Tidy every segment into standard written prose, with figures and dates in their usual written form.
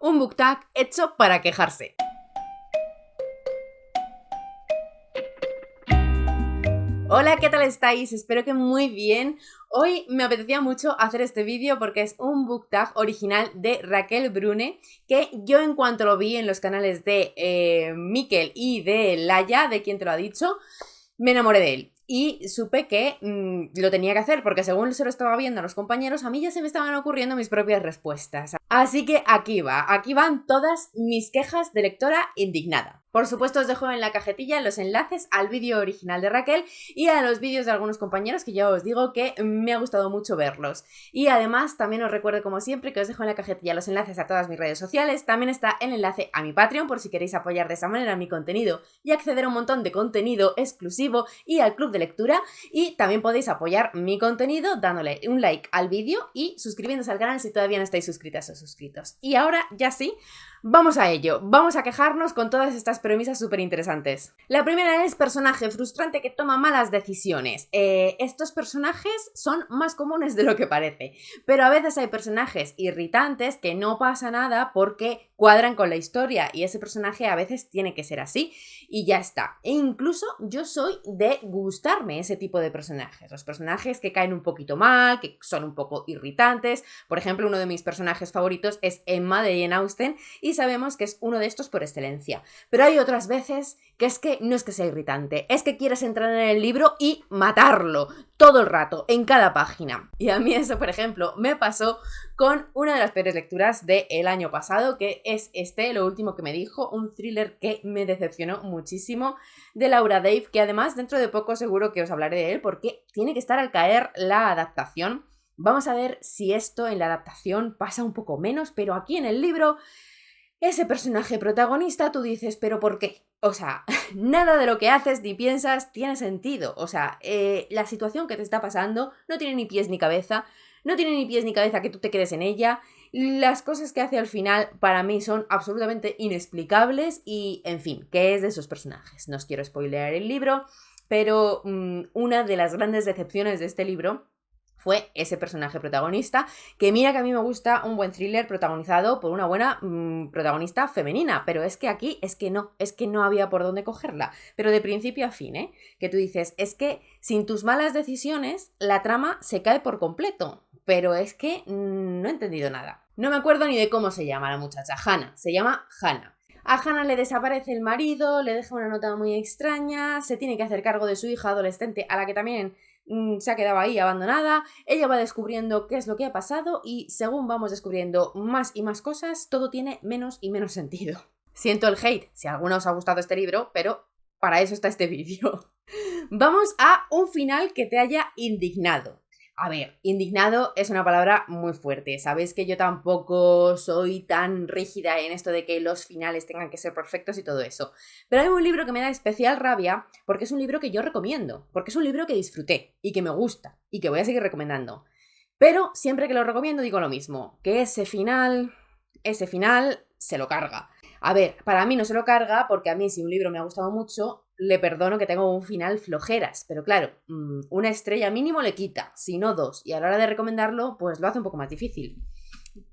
un book tag hecho para quejarse. Hola, ¿qué tal estáis? Espero que muy bien. Hoy me apetecía mucho hacer este vídeo porque es un book tag original de Raquel Brune, que yo en cuanto lo vi en los canales de Miquel y de Laia, de quien te lo ha dicho, me enamoré de él. Y supe que lo tenía que hacer porque según se lo estaba viendo a los compañeros, a mí ya se me estaban ocurriendo mis propias respuestas. Así que aquí van todas mis quejas de lectora indignada. Por supuesto os dejo en la cajetilla los enlaces al vídeo original de Raquel y a los vídeos de algunos compañeros que ya os digo que me ha gustado mucho verlos. Y además también os recuerdo como siempre que os dejo en la cajetilla los enlaces a todas mis redes sociales, también está el enlace a mi Patreon por si queréis apoyar de esa manera mi contenido y acceder a un montón de contenido exclusivo y al club de lectura, y también podéis apoyar mi contenido dándole un like al vídeo y suscribiéndose al canal si todavía no estáis suscritas o suscritos. Y ahora ya sí, vamos a ello, vamos a quejarnos con todas estas premisas súper interesantes. La primera es personaje frustrante que toma malas decisiones. Estos personajes son más comunes de lo que parece, pero a veces hay personajes irritantes que no pasa nada porque cuadran con la historia y ese personaje a veces tiene que ser así y ya está. E incluso yo soy de gustarme ese tipo de personajes, los personajes que caen un poquito mal, que son un poco irritantes. Por ejemplo, uno de mis personajes favoritos es Emma de Jane Austen y sabemos que es uno de estos por excelencia. Pero hay otras veces que es que no es que sea irritante, es que quieres entrar en el libro y matarlo todo el rato, en cada página. Y a mí eso, por ejemplo, me pasó con una de las peores lecturas del año pasado, que es Lo último que me dijo, un thriller que me decepcionó muchísimo, de Laura Dave, que además dentro de poco seguro que os hablaré de él, porque tiene que estar al caer la adaptación. Vamos a ver si esto en la adaptación pasa un poco menos, pero aquí en el libro, ese personaje protagonista, tú dices, ¿pero por qué? O sea, nada de lo que haces ni piensas tiene sentido. O sea, la situación que te está pasando no tiene ni pies ni cabeza. No tiene ni pies ni cabeza que tú te quedes en ella. Las cosas que hace al final para mí son absolutamente inexplicables y, en fin, ¿qué es de esos personajes? No os quiero spoilear el libro, pero una de las grandes decepciones de este libro fue ese personaje protagonista, que mira que a mí me gusta un buen thriller protagonizado por una buena protagonista femenina, pero es que aquí es que no había por dónde cogerla, pero de principio a fin, ¿eh? Que tú dices, es que sin tus malas decisiones la trama se cae por completo, pero es que no he entendido nada. No me acuerdo ni de cómo se llama la muchacha, Hannah, se llama Hannah. A Hannah le desaparece el marido, le deja una nota muy extraña, se tiene que hacer cargo de su hija adolescente, a la que también se ha quedado ahí abandonada. Ella va descubriendo qué es lo que ha pasado y según vamos descubriendo más y más cosas, todo tiene menos y menos sentido. Siento el hate si a alguno os ha gustado este libro, pero para eso está este vídeo. Vamos a un final que te haya indignado. A ver, indignado es una palabra muy fuerte. Sabéis que yo tampoco soy tan rígida en esto de que los finales tengan que ser perfectos y todo eso. Pero hay un libro que me da especial rabia porque es un libro que yo recomiendo, porque es un libro que disfruté y que me gusta y que voy a seguir recomendando. Pero siempre que lo recomiendo digo lo mismo, que ese final se lo carga. A ver, para mí no se lo carga porque a mí si un libro me ha gustado mucho, le perdono que tenga un final flojeras, pero claro, una estrella mínimo le quita, si no dos, y a la hora de recomendarlo, pues lo hace un poco más difícil.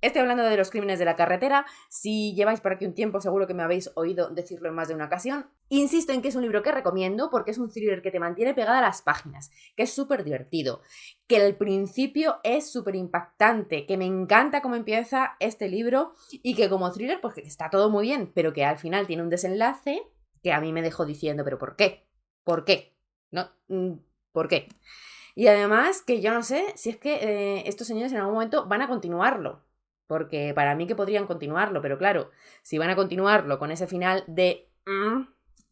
Estoy hablando de Los crímenes de la carretera. Si lleváis por aquí un tiempo seguro que me habéis oído decirlo en más de una ocasión. Insisto en que es un libro que recomiendo porque es un thriller que te mantiene pegada a las páginas, que es súper divertido, que al principio es súper impactante, que me encanta cómo empieza este libro y que como thriller pues está todo muy bien, pero que al final tiene un desenlace que a mí me dejó diciendo, ¿pero por qué? ¿Por qué? ¿No? ¿Por qué? Y además que yo no sé si es que estos señores en algún momento van a continuarlo. Porque para mí que podrían continuarlo, pero claro, si van a continuarlo con ese final de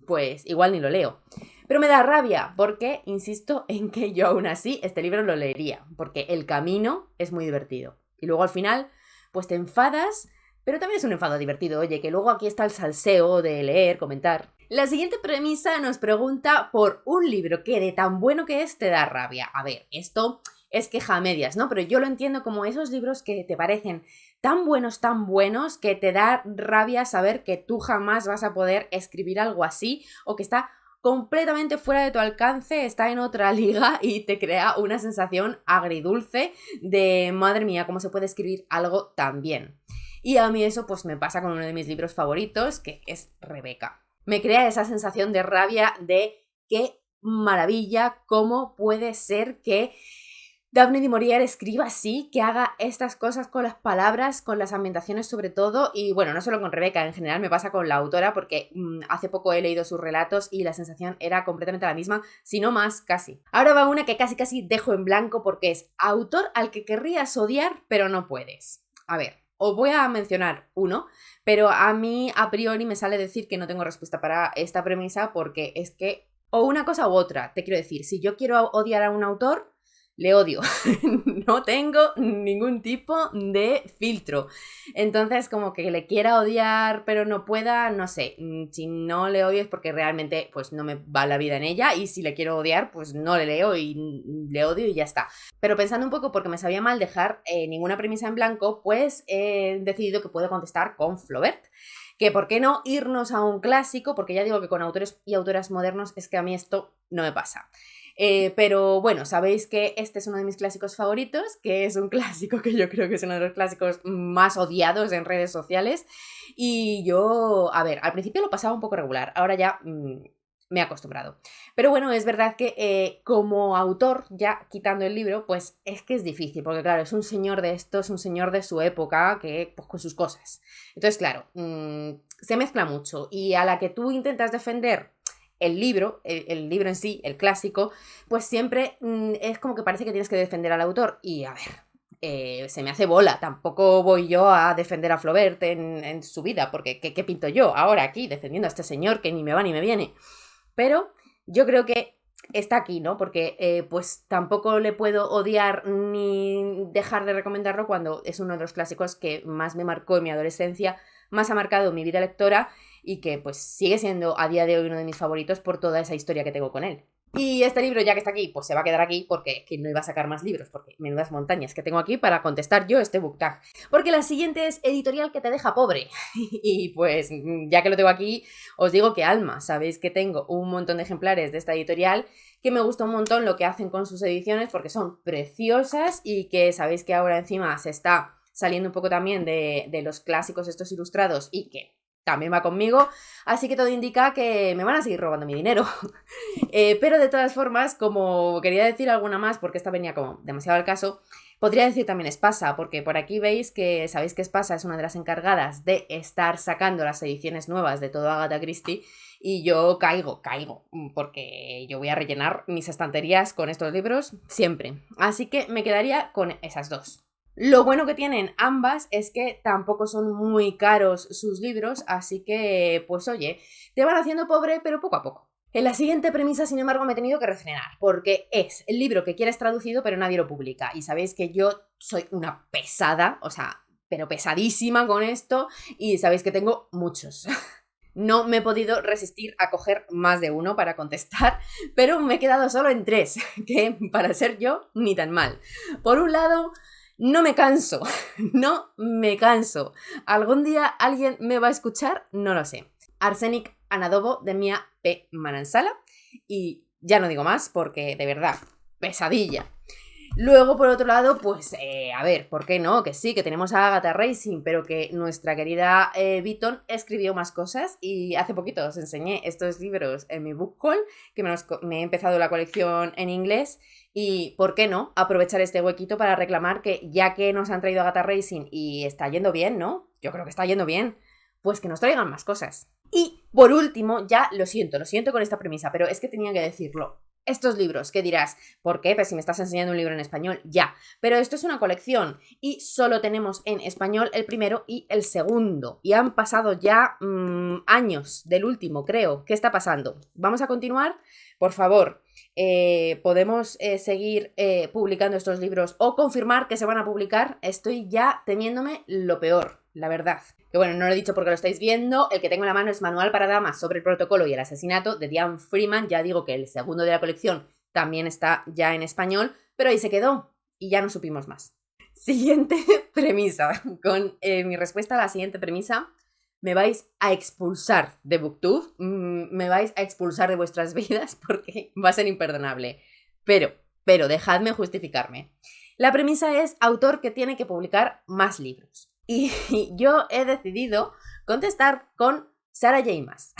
pues igual ni lo leo. Pero me da rabia porque insisto en que yo aún así este libro lo leería, porque el camino es muy divertido. Y luego al final, pues te enfadas, pero también es un enfado divertido, oye, que luego aquí está el salseo de leer, comentar. La siguiente premisa nos pregunta por un libro que de tan bueno que es te da rabia. A ver, esto es queja a medias, ¿no? Pero yo lo entiendo como esos libros que te parecen tan buenos, que te da rabia saber que tú jamás vas a poder escribir algo así o que está completamente fuera de tu alcance, está en otra liga y te crea una sensación agridulce de madre mía, ¿cómo se puede escribir algo tan bien? Y a mí eso pues me pasa con uno de mis libros favoritos, que es Rebeca. Me crea esa sensación de rabia de qué maravilla, cómo puede ser que Daphne du Maurier escriba así, que haga estas cosas con las palabras, con las ambientaciones sobre todo, y bueno, no solo con Rebeca, en general me pasa con la autora porque hace poco he leído sus relatos y la sensación era completamente la misma, si no más, casi. Ahora va una que casi dejo en blanco porque es autor al que querrías odiar, pero no puedes. A ver, os voy a mencionar uno, pero a mí a priori me sale decir que no tengo respuesta para esta premisa porque es que o una cosa u otra, te quiero decir, si yo quiero odiar a un autor, le odio. No tengo ningún tipo de filtro. Entonces, como que le quiera odiar, pero no pueda, no sé. Si no le odio es porque realmente pues no me va la vida en ella. Y si le quiero odiar, pues no le leo y le odio y ya está. Pero pensando un poco, porque me sabía mal dejar ninguna premisa en blanco, pues he decidido que puedo contestar con Flaubert. Que por qué no irnos a un clásico, porque ya digo que con autores y autoras modernos es que a mí esto no me pasa. Pero bueno, sabéis que este es uno de mis clásicos favoritos, que es un clásico que yo creo que es uno de los clásicos más odiados en redes sociales. Y yo, a ver, al principio lo pasaba un poco regular, ahora ya me he acostumbrado. Pero bueno, es verdad que como autor, ya quitando el libro, pues es que es difícil, porque claro, es un señor de estos, un señor de su época, que pues con sus cosas. Entonces, claro, se mezcla mucho y a la que tú intentas defender el libro en sí, el clásico, pues siempre es como que parece que tienes que defender al autor. Y a ver, se me hace bola. Tampoco voy yo a defender a Flaubert en su vida, porque ¿qué pinto yo ahora aquí defendiendo a este señor que ni me va ni me viene? Pero yo creo que está aquí, ¿no? Porque pues tampoco le puedo odiar ni dejar de recomendarlo cuando es uno de los clásicos que más me marcó en mi adolescencia, más ha marcado mi vida lectora y que pues sigue siendo a día de hoy uno de mis favoritos por toda esa historia que tengo con él. Y este libro, ya que está aquí, pues se va a quedar aquí porque que no iba a sacar más libros, porque menudas montañas que tengo aquí para contestar yo este book tag. Porque la siguiente es editorial que te deja pobre. Y pues ya que lo tengo aquí, os digo que Alma, sabéis que tengo un montón de ejemplares de esta editorial, que me gusta un montón lo que hacen con sus ediciones porque son preciosas y que sabéis que ahora encima se está saliendo un poco también de los clásicos estos ilustrados y que también va conmigo, así que todo indica que me van a seguir robando mi dinero. Pero de todas formas, como quería decir alguna más, porque esta venía como demasiado al caso, podría decir también Espasa, porque por aquí veis que sabéis que Espasa es una de las encargadas de estar sacando las ediciones nuevas de todo Agatha Christie, y yo caigo, porque yo voy a rellenar mis estanterías con estos libros siempre. Así que me quedaría con esas dos. Lo bueno que tienen ambas es que tampoco son muy caros sus libros, así que, pues oye, te van haciendo pobre, pero poco a poco. En la siguiente premisa, sin embargo, me he tenido que refrenar, porque es el libro que quieres traducido, pero nadie lo publica. Y sabéis que yo soy una pesada, o sea, pero pesadísima con esto, y sabéis que tengo muchos. No me he podido resistir a coger más de uno para contestar, pero me he quedado solo en 3, que para ser yo, ni tan mal. Por un lado, no me canso, no me canso. ¿Algún día alguien me va a escuchar? No lo sé. Arsenic Anadobo de Mia P. Manansala. Y ya no digo más porque, de verdad, pesadilla. Luego, por otro lado, pues, a ver, ¿por qué no? Que sí, que tenemos a Agatha Racing, pero que nuestra querida Beaton escribió más cosas y hace poquito os enseñé estos libros en mi book haul, que me he empezado la colección en inglés y, ¿por qué no? Aprovechar este huequito para reclamar que ya que nos han traído a Agatha Racing y está yendo bien, ¿no? Yo creo que está yendo bien, pues que nos traigan más cosas. Y, por último, ya lo siento con esta premisa, pero es que tenía que decirlo. Estos libros, ¿qué dirás? ¿Por qué? Pues si me estás enseñando un libro en español, ya. Pero esto es una colección y solo tenemos en español el primero y el segundo. Y han pasado ya años del último, creo. ¿Qué está pasando? ¿Vamos a continuar? Por favor, ¿podemos seguir publicando estos libros o confirmar que se van a publicar? Estoy ya temiéndome lo peor, la verdad. Que bueno, no lo he dicho porque lo estáis viendo, el que tengo en la mano es Manual para Damas sobre el protocolo y el asesinato de Diane Freeman. Ya digo que el segundo de la colección también está ya en español, pero ahí se quedó y ya no supimos más. Siguiente premisa. Con mi respuesta a la siguiente premisa, me vais a expulsar de BookTube, me vais a expulsar de vuestras vidas porque va a ser imperdonable. Pero dejadme justificarme. La premisa es autor que tiene que publicar más libros. Y yo he decidido contestar con Sarah J. Maas.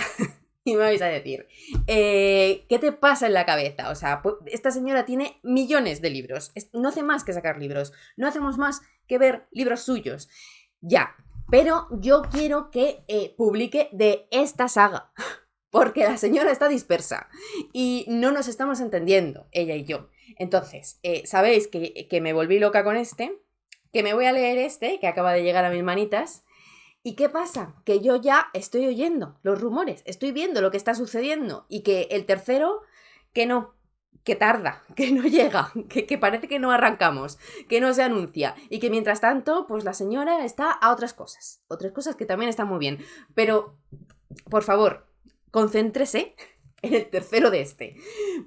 Y me vais a decir, ¿qué te pasa en la cabeza? O sea, esta señora tiene millones de libros, no hace más que sacar libros, no hacemos más que ver libros suyos. Ya, pero yo quiero que publique de esta saga, porque la señora está dispersa y no nos estamos entendiendo, ella y yo. Entonces, sabéis que me volví loca con que me voy a leer que acaba de llegar a mis manitas. ¿Y qué pasa? Que yo ya estoy oyendo los rumores, estoy viendo lo que está sucediendo y que el tercero, que no, que tarda, que no llega, que parece que no arrancamos, que no se anuncia y que mientras tanto, pues la señora está a otras cosas que también están muy bien. Pero, por favor, concéntrese en el tercero de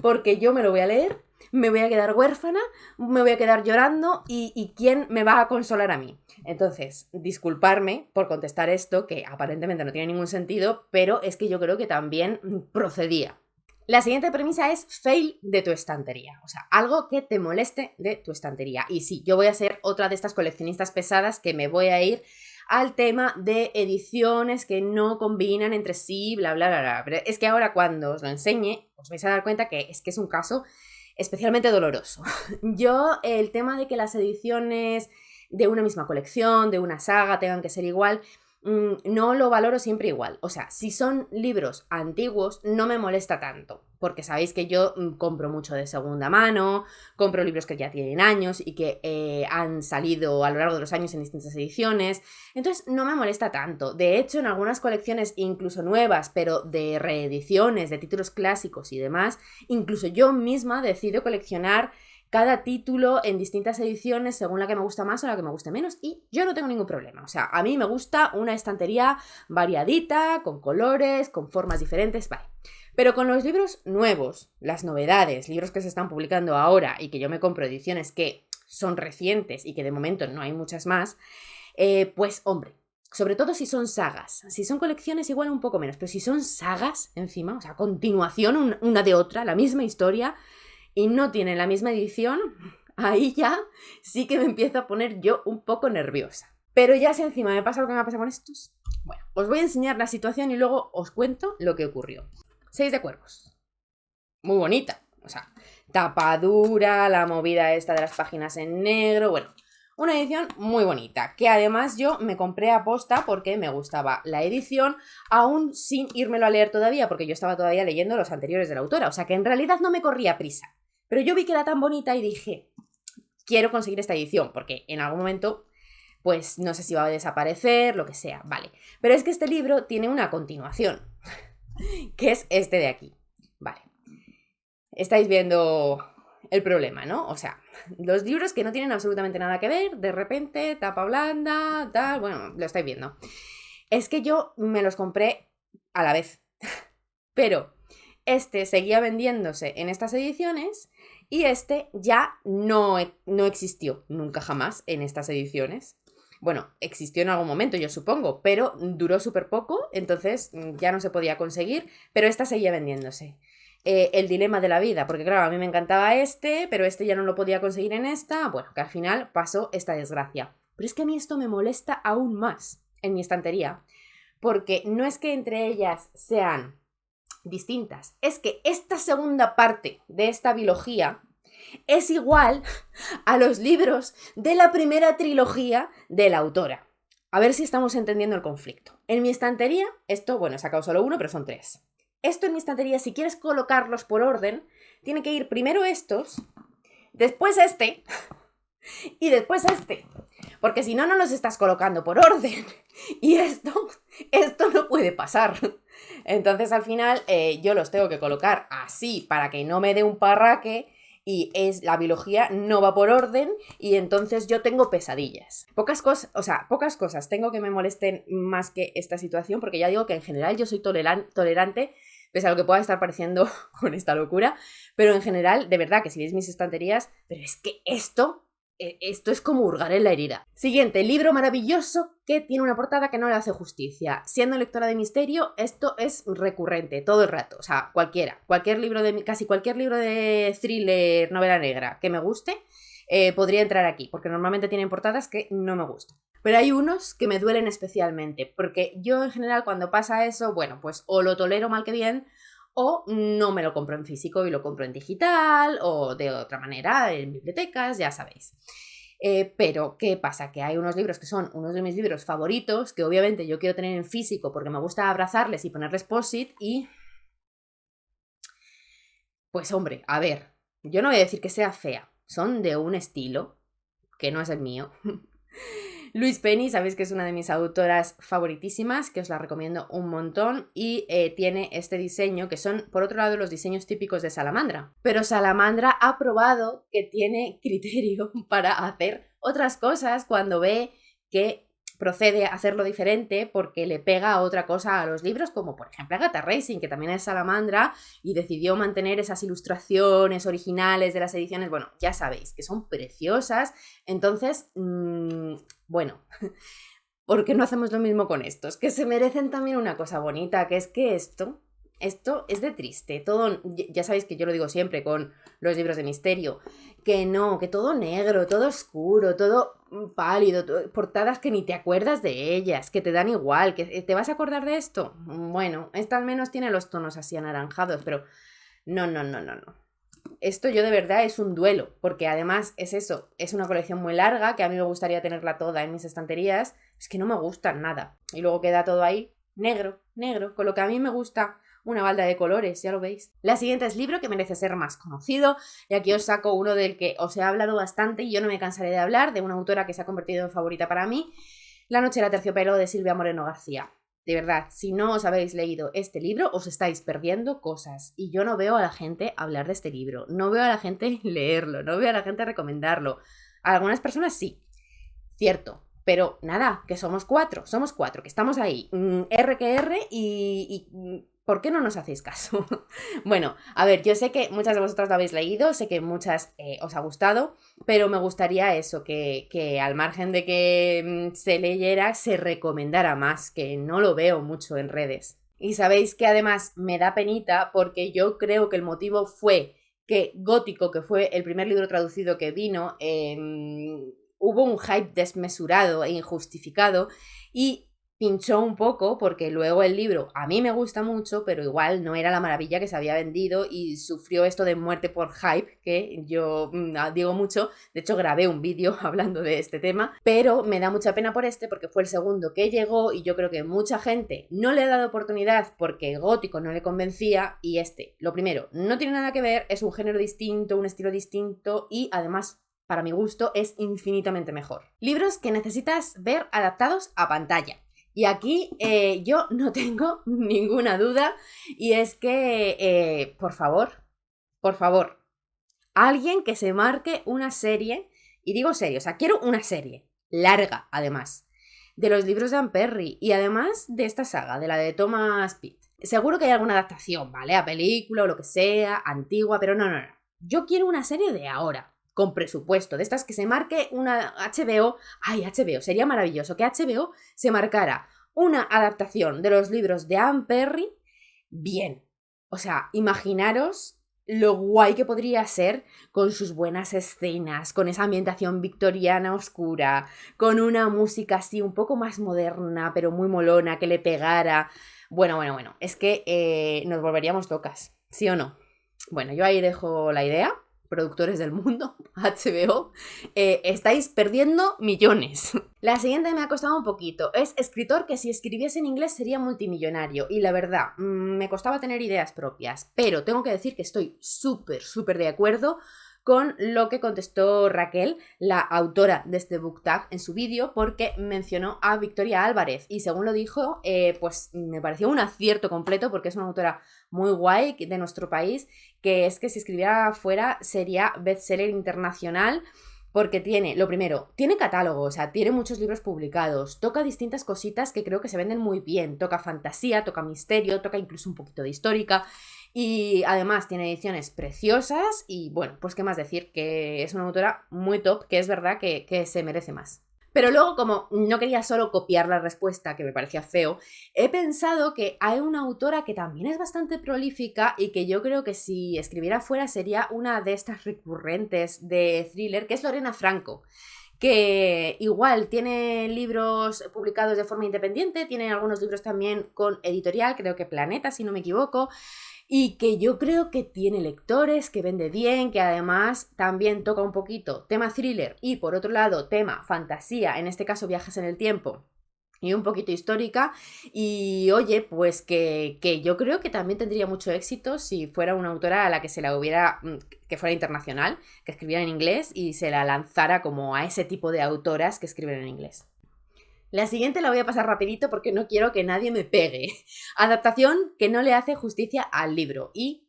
porque yo me lo voy a leer, me voy a quedar huérfana, me voy a quedar llorando y ¿quién me va a consolar a mí? Entonces, disculparme por contestar esto, que aparentemente no tiene ningún sentido, pero es que yo creo que también procedía. La siguiente premisa es fail de tu estantería, o sea, algo que te moleste de tu estantería. Y sí, yo voy a ser otra de estas coleccionistas pesadas que me voy a ir al tema de ediciones que no combinan entre sí, bla, bla, bla, bla. Pero es que ahora cuando os lo enseñe, os vais a dar cuenta que es un caso especialmente doloroso. Yo, el tema de que las ediciones de una misma colección, de una saga, tengan que ser igual, no lo valoro siempre igual. O sea, si son libros antiguos, no me molesta tanto, porque sabéis que yo compro mucho de segunda mano, compro libros que ya tienen años y que han salido a lo largo de los años en distintas ediciones, entonces no me molesta tanto. De hecho, en algunas colecciones, incluso nuevas, pero de reediciones, de títulos clásicos y demás, incluso yo misma decido coleccionar cada título en distintas ediciones según la que me gusta más o la que me guste menos y yo no tengo ningún problema. O sea, a mí me gusta una estantería variadita, con colores, con formas diferentes, vale. Pero con los libros nuevos, las novedades, libros que se están publicando ahora y que yo me compro ediciones que son recientes y que de momento no hay muchas más, pues hombre, sobre todo si son sagas. Si son colecciones igual un poco menos, pero si son sagas encima, o sea, continuación una de otra, la misma historia, y no tienen la misma edición, ahí ya sí que me empiezo a poner yo un poco nerviosa. Pero ya si encima me pasa lo que me ha pasado con estos, bueno, os voy a enseñar la situación y luego os cuento lo que ocurrió. 6 de cuervos. Muy bonita. O sea, tapadura, la movida esta de las páginas en negro, bueno, una edición muy bonita, que además yo me compré a posta porque me gustaba la edición, aún sin írmelo a leer todavía, porque yo estaba todavía leyendo los anteriores de la autora, o sea que en realidad no me corría prisa. Pero yo vi que era tan bonita y dije, quiero conseguir esta edición, porque en algún momento, pues no sé si va a desaparecer, lo que sea, vale. Pero es que este libro tiene una continuación, que es este de aquí, vale. Estáis viendo el problema, ¿no? O sea, los libros que no tienen absolutamente nada que ver, de repente, tapa blanda, tal, bueno, lo estáis viendo. Es que yo me los compré a la vez, pero este seguía vendiéndose en estas ediciones y este ya no existió nunca jamás en estas ediciones. Bueno, existió en algún momento, yo supongo, pero duró súper poco, entonces ya no se podía conseguir, pero esta seguía vendiéndose. El dilema de la vida, porque claro, a mí me encantaba pero este ya no lo podía conseguir en esta, bueno, que al final pasó esta desgracia. Pero es que a mí esto me molesta aún más en mi estantería, porque no es que entre ellas sean distintas, es que esta segunda parte de esta biología es igual a los libros de la primera trilogía de la autora. A ver si estamos entendiendo el conflicto. En mi estantería, esto, bueno, he sacado solo uno, pero son 3. Esto en mi estantería, si quieres colocarlos por orden, tiene que ir primero estos, después este y después este. Porque si no, no los estás colocando por orden. Y esto no puede pasar. Entonces al final yo los tengo que colocar así para que no me dé un parraque y la biología no va por orden y entonces yo tengo pesadillas. Pocas cosas tengo que me molesten más que esta situación, porque ya digo que en general yo soy tolerante, pese a lo que pueda estar pareciendo con esta locura, pero en general, de verdad que si veis mis estanterías, pero es que esto es como hurgar en la herida. Siguiente, libro maravilloso que tiene una portada que no le hace justicia. Siendo lectora de misterio, esto es recurrente todo el rato. O sea, casi cualquier libro de thriller, novela negra que me guste, podría entrar aquí, porque normalmente tienen portadas que no me gustan. Pero hay unos que me duelen especialmente, porque yo en general cuando pasa eso, bueno, pues o lo tolero mal que bien, o no me lo compro en físico y lo compro en digital, o de otra manera, en bibliotecas, ya sabéis. Pero, ¿qué pasa? Que hay unos libros que son unos de mis libros favoritos, que obviamente yo quiero tener en físico porque me gusta abrazarles y ponerles post-it y... Pues hombre, a ver, yo no voy a decir que sea fea, son de un estilo que no es el mío. Louise Penny, sabéis que es una de mis autoras favoritísimas, que os la recomiendo un montón, y tiene este diseño, que son, por otro lado, los diseños típicos de Salamandra. Pero Salamandra ha probado que tiene criterio para hacer otras cosas cuando ve que procede a hacerlo diferente porque le pega otra cosa a los libros, como por ejemplo Agatha Racing, que también es Salamandra, y decidió mantener esas ilustraciones originales de las ediciones, bueno, ya sabéis, que son preciosas. Entonces, bueno, ¿por qué no hacemos lo mismo con estos? Que se merecen también una cosa bonita, que es que esto es de triste. Todo, ya sabéis que yo lo digo siempre con los libros de misterio, que no, que todo negro, todo oscuro, todo pálido, portadas que ni te acuerdas de ellas, que te dan igual, que te vas a acordar de esto. Bueno, esta al menos tiene los tonos así anaranjados, pero no, no, no, no, no. Esto yo de verdad es un duelo, porque además es eso, es una colección muy larga, que a mí me gustaría tenerla toda en mis estanterías, es que no me gustan nada. Y luego queda todo ahí negro, negro, con lo que a mí me gusta una balda de colores, ya lo veis. La siguiente es libro que merece ser más conocido, y aquí os saco uno del que os he hablado bastante y yo no me cansaré de hablar, de una autora que se ha convertido en favorita para mí, La noche era terciopelo, de Silvia Moreno García. De verdad, si no os habéis leído este libro, os estáis perdiendo cosas. Y yo no veo a la gente hablar de este libro, no veo a la gente leerlo, no veo a la gente recomendarlo. A algunas personas sí, cierto, pero nada, que somos cuatro, que estamos ahí, R que R y ¿por qué no nos hacéis caso? Bueno, a ver, yo sé que muchas de vosotras lo habéis leído, sé que muchas os ha gustado, pero me gustaría eso, que al margen de que se leyera, se recomendara más, que no lo veo mucho en redes. Y sabéis que además me da penita porque yo creo que el motivo fue que Gótico, que fue el primer libro traducido que vino, hubo un hype desmesurado e injustificado y pinchó un poco porque luego el libro a mí me gusta mucho, pero igual no era la maravilla que se había vendido y sufrió esto de muerte por hype, que yo digo mucho. De hecho grabé un vídeo hablando de este tema, pero me da mucha pena por este porque fue el segundo que llegó y yo creo que mucha gente no le ha dado oportunidad porque Gótico no le convencía y este, lo primero, no tiene nada que ver, es un género distinto, un estilo distinto y además para mi gusto es infinitamente mejor. Libros que necesitas ver adaptados a pantalla. Y aquí yo no tengo ninguna duda y es que, por favor, alguien que se marque una serie, y digo serie, o sea, quiero una serie, larga además, de los libros de Anne Perry y además de esta saga, de la de Thomas Pitt. Seguro que hay alguna adaptación, ¿vale? A película o lo que sea, antigua, pero no. Yo quiero una serie de ahora, con presupuesto, de estas que se marque una HBO. Ay, HBO, sería maravilloso que HBO se marcara una adaptación de los libros de Anne Perry bien. O sea, imaginaros lo guay que podría ser con sus buenas escenas, con esa ambientación victoriana oscura, con una música así un poco más moderna, pero muy molona, que le pegara. Bueno, es que nos volveríamos locas, ¿sí o no? Bueno, yo ahí dejo la idea. Productores del mundo, HBO, estáis perdiendo millones. La siguiente me ha costado un poquito. Es escritor que si escribiese en inglés sería multimillonario. Y la verdad, me costaba tener ideas propias. Pero tengo que decir que estoy súper de acuerdo con lo que contestó Raquel, la autora de este book tag, en su vídeo, porque mencionó a Victoria Álvarez y según lo dijo, pues me pareció un acierto completo porque es una autora muy guay de nuestro país, que es que si escribiera fuera sería bestseller internacional porque tiene, lo primero, tiene catálogo, o sea, tiene muchos libros publicados, toca distintas cositas que creo que se venden muy bien, toca fantasía, toca misterio, toca incluso un poquito de histórica y además tiene ediciones preciosas y bueno, pues qué más decir, que es una autora muy top, que es verdad que se merece más. Pero luego, como no quería solo copiar la respuesta, que me parecía feo, he pensado que hay una autora que también es bastante prolífica y que yo creo que si escribiera fuera sería una de estas recurrentes de thriller, que es Lorena Franco, que igual tiene libros publicados de forma independiente, tiene algunos libros también con editorial, creo que Planeta, si no me equivoco, y que yo creo que tiene lectores, que vende bien, que además también toca un poquito tema thriller y por otro lado tema fantasía, en este caso viajes en el tiempo y un poquito histórica, y oye, pues que yo creo que también tendría mucho éxito si fuera una autora a la que se la hubiera, que fuera internacional, que escribiera en inglés y se la lanzara como a ese tipo de autoras que escriben en inglés. La siguiente la voy a pasar rapidito porque no quiero que nadie me pegue. Adaptación que no le hace justicia al libro. Y,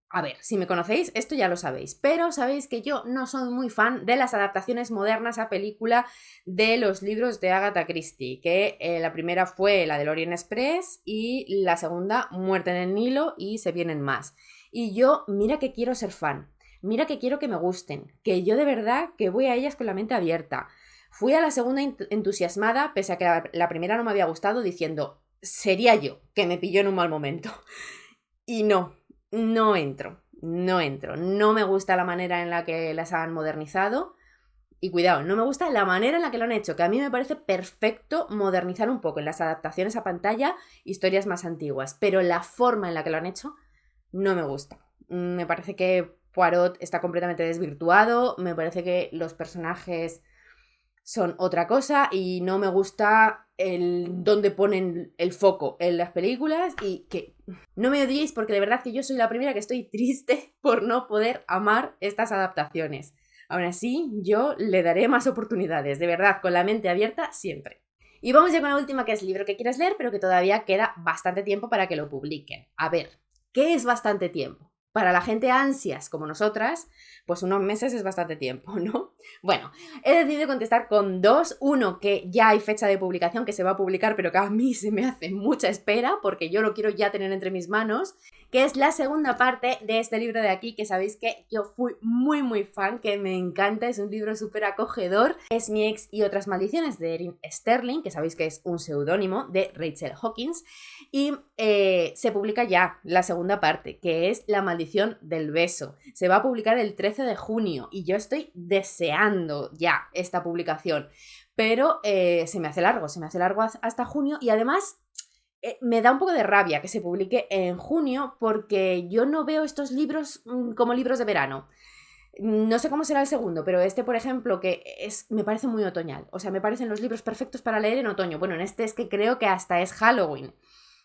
a ver, si me conocéis, esto ya lo sabéis, pero sabéis que yo no soy muy fan de las adaptaciones modernas a película de los libros de Agatha Christie, que la primera fue la del Orient Express y la segunda Muerte en el Nilo y Se vienen más. Y yo, mira que quiero ser fan, mira que quiero que me gusten, que yo de verdad que voy a ellas con la mente abierta. Fui a la segunda entusiasmada, pese a que la primera no me había gustado, diciendo, sería yo, que me pilló en un mal momento. Y no entro, no me gusta la manera en la que las han modernizado. Y cuidado, no me gusta la manera en la que lo han hecho, que a mí me parece perfecto modernizar un poco en las adaptaciones a pantalla historias más antiguas, pero la forma en la que lo han hecho no me gusta. Me parece que Poirot está completamente desvirtuado, me parece que los personajes son otra cosa y no me gusta dónde ponen el foco en las películas, y que no me odiéis porque de verdad que yo soy la primera que estoy triste por no poder amar estas adaptaciones. Aún así, yo le daré más oportunidades, de verdad, con la mente abierta siempre. Y vamos ya con la última, que es libro que quieres leer, pero que todavía queda bastante tiempo para que lo publiquen. A ver, ¿qué es bastante tiempo? Para la gente ansias como nosotras, pues unos meses es bastante tiempo, ¿no? Bueno, he decidido contestar con dos. Uno que ya hay fecha de publicación, que se va a publicar, pero que a mí se me hace mucha espera porque yo lo quiero ya tener entre mis manos, que es la segunda parte de este libro de aquí, que sabéis que yo fui muy fan, que me encanta, es un libro súper acogedor. Es Mi ex y otras maldiciones, de Erin Sterling, que sabéis que es un seudónimo de Rachel Hawkins, y se publica ya la segunda parte, que es La maldición del beso. Se va a publicar el 13 de junio y yo estoy deseando ya esta publicación, pero se me hace largo hasta junio, y además me da un poco de rabia que se publique en junio porque yo no veo estos libros como libros de verano. No sé cómo será el segundo, pero este, por ejemplo, me parece muy otoñal. O sea, me parecen los libros perfectos para leer en otoño. Bueno, en este es que creo que hasta es Halloween.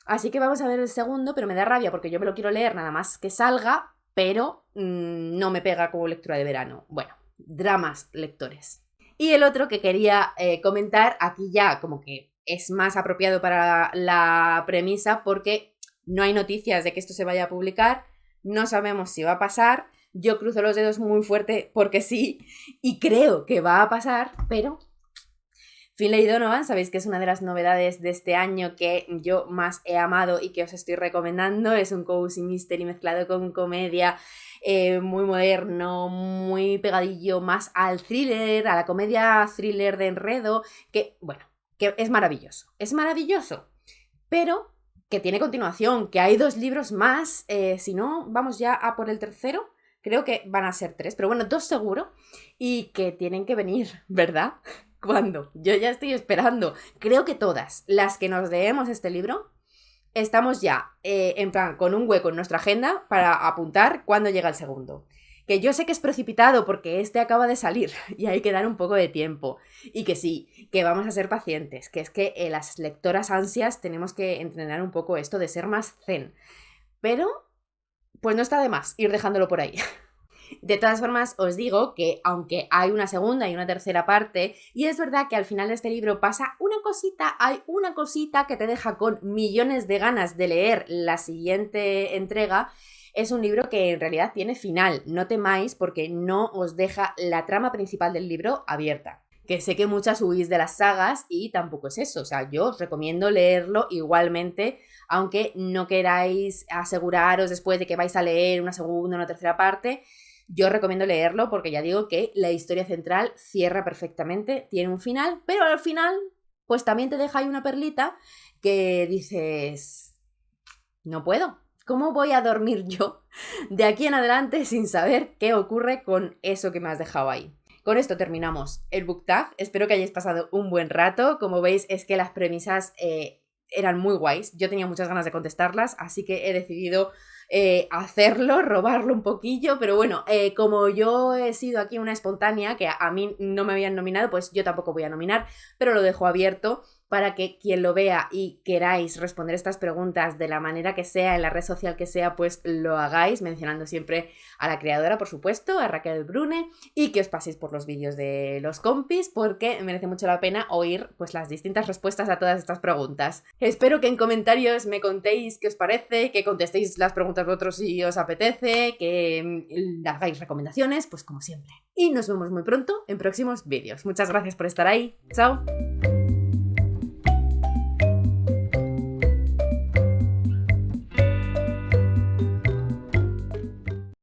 Así que vamos a ver el segundo, pero me da rabia porque yo me lo quiero leer nada más que salga, pero no me pega como lectura de verano. Bueno, dramas lectores. Y el otro que quería comentar, aquí ya como que es más apropiado para la premisa porque no hay noticias de que esto se vaya a publicar, no sabemos si va a pasar, yo cruzo los dedos muy fuerte porque sí, y creo que va a pasar, pero Finlay Donovan, sabéis que es una de las novedades de este año que yo más he amado y que os estoy recomendando. Es un cozy mystery mezclado con comedia, muy moderno, muy pegadillo más al thriller, a la comedia thriller de enredo, que, bueno, que es maravilloso, pero que tiene continuación, que hay 2 libros más, si no, vamos ya a por el tercero. Creo que van a ser 3, pero bueno, 2 seguro, y que tienen que venir, ¿verdad? ¿Cuándo? Yo ya estoy esperando. Creo que todas las que nos leemos este libro estamos ya en plan con un hueco en nuestra agenda para apuntar cuándo llega el segundo. Que yo sé que es precipitado porque este acaba de salir y hay que dar un poco de tiempo. Y que sí, que vamos a ser pacientes, que es que las lectoras ansias tenemos que entrenar un poco esto de ser más zen. Pero, pues no está de más ir dejándolo por ahí. De todas formas, os digo que aunque hay una segunda y una tercera parte, y es verdad que al final de este libro pasa hay una cosita que te deja con millones de ganas de leer la siguiente entrega, es un libro que en realidad tiene final. No temáis porque no os deja la trama principal del libro abierta. Que sé que muchas huís de las sagas y tampoco es eso. O sea, yo os recomiendo leerlo igualmente, aunque no queráis aseguraros después de que vais a leer una segunda o una tercera parte. Yo recomiendo leerlo porque ya digo que la historia central cierra perfectamente, tiene un final, pero al final pues también te deja ahí una perlita que dices, no puedo. ¿Cómo voy a dormir yo de aquí en adelante sin saber qué ocurre con eso que me has dejado ahí? con esto terminamos el book tag. Espero que hayáis pasado un buen rato. Como veis, es que las premisas eran muy guays. Yo tenía muchas ganas de contestarlas, así que he decidido hacerlo, robarlo un poquillo, pero bueno, como yo he sido aquí una espontánea, que a mí no me habían nominado, pues yo tampoco voy a nominar, pero lo dejo abierto para que quien lo vea y queráis responder estas preguntas de la manera que sea, en la red social que sea, pues lo hagáis, mencionando siempre a la creadora, por supuesto, a Raquel Brune, y que os paséis por los vídeos de los compis, porque merece mucho la pena oír pues las distintas respuestas a todas estas preguntas. Espero que en comentarios me contéis qué os parece, que contestéis las preguntas de otros si os apetece, que hagáis recomendaciones, pues como siempre. Y nos vemos muy pronto en próximos vídeos. Muchas gracias por estar ahí. ¡Chao!